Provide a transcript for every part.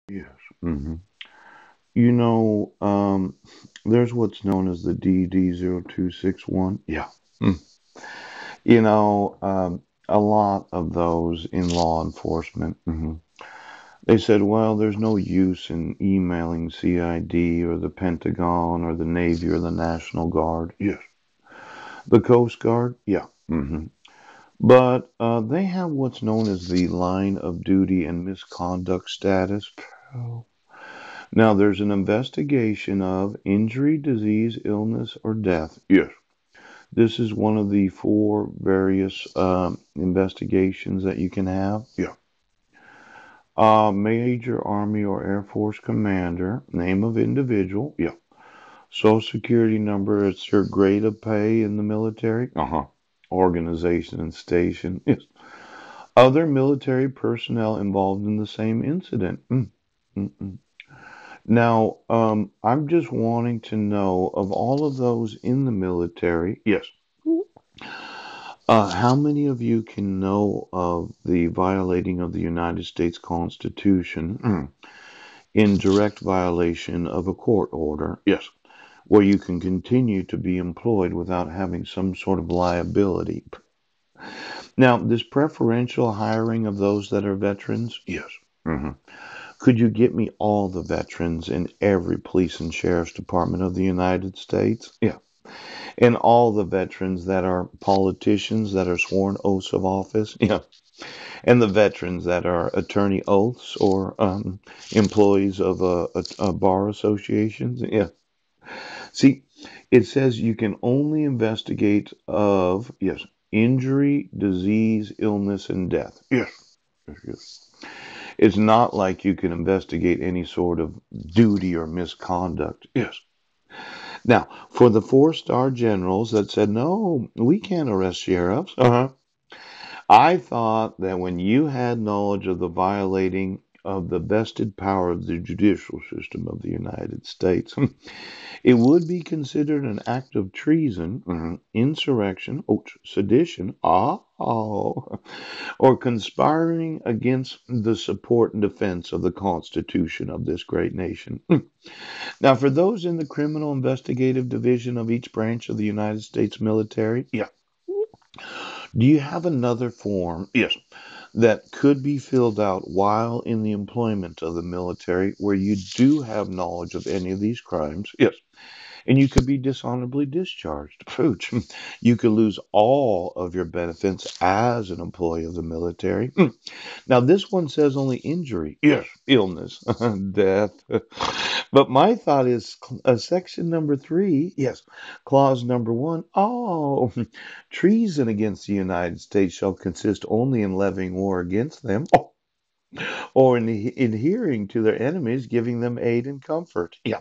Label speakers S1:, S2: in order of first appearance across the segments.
S1: Yes. hmm You know, there's what's known as the DD0261. Yeah. Mm. You know, a lot of those in law enforcement, they said, well, there's no use in emailing CID or the Pentagon or the Navy or the National Guard. Yes. The Coast Guard? Yeah. But they have what's known as the line of duty and misconduct status. Oh. Now, there's an investigation of injury, disease, illness, or death. Yes. This is one of the four various investigations that you can have. Yeah. Major Army or Air Force commander, name of individual. Yeah. Social Security number, it's your grade of pay in the military. Organization and station. Yes. Other military personnel involved in the same incident. Mm. Now, I'm just wanting to know of all of those in the military. Yes. How many of you can know of the violating of the United States Constitution in direct violation of a court order? Yes. Where you can continue to be employed without having some sort of liability. Now, this preferential hiring of those that are veterans? Yes. hmm Could you get me all the veterans in every police and sheriff's department of the United States? Yeah. And all the veterans that are politicians that are sworn oaths of office? Yeah. And the veterans that are attorney oaths or employees of a bar associations? Yeah. See, it says you can only investigate of, yes, injury, disease, illness, and death. Yes. Yes. It's not like you can investigate any sort of duty or misconduct. Yes. Now, for the four-star generals that said, no, we can't arrest sheriffs, I thought that when you had knowledge of the violating of the vested power of the judicial system of the United States, it would be considered an act of treason, insurrection, sedition, or conspiring against the support and defense of the Constitution of this great nation. Now, for those in the criminal investigative division of each branch of the United States military, yeah. Do you have another form? Yes. That could be filled out while in the employment of the military where you do have knowledge of any of these crimes? Yes. And you could be dishonorably discharged. Pooch. You could lose all of your benefits as an employee of the military. Now, this one says only injury, yes, illness, death. But my thought is section number three, yes, clause number one. Oh, treason against the United States shall consist only in levying war against them. Or in adhering to their enemies, giving them aid and comfort. Yeah.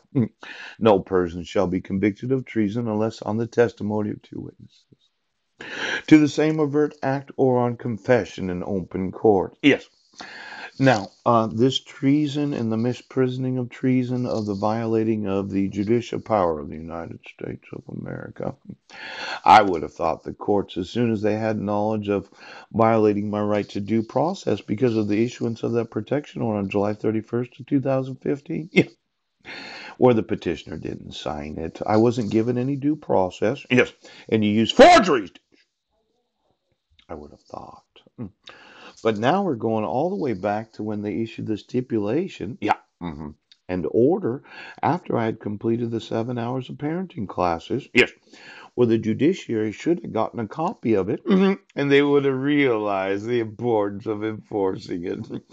S1: No person shall be convicted of treason unless on the testimony of two witnesses. To the same overt act or on confession in open court. Yes. Now, this treason and the misprisioning of treason of the violating of the judicial power of the United States of America. I would have thought the courts, as soon as they had knowledge of violating my right to due process because of the issuance of that protection order on July 31st of 2015, yeah, where the petitioner didn't sign it. I wasn't given any due process. Yes, and you use forgeries. I would have thought. But now we're going all the way back to when they issued the stipulation. Yeah. And order after I had completed the 7 hours of parenting classes. Yes. Well, the judiciary should have gotten a copy of it, and they would have realized the importance of enforcing it.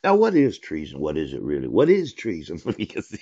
S1: Now, what is treason? What is it really? What is treason? Because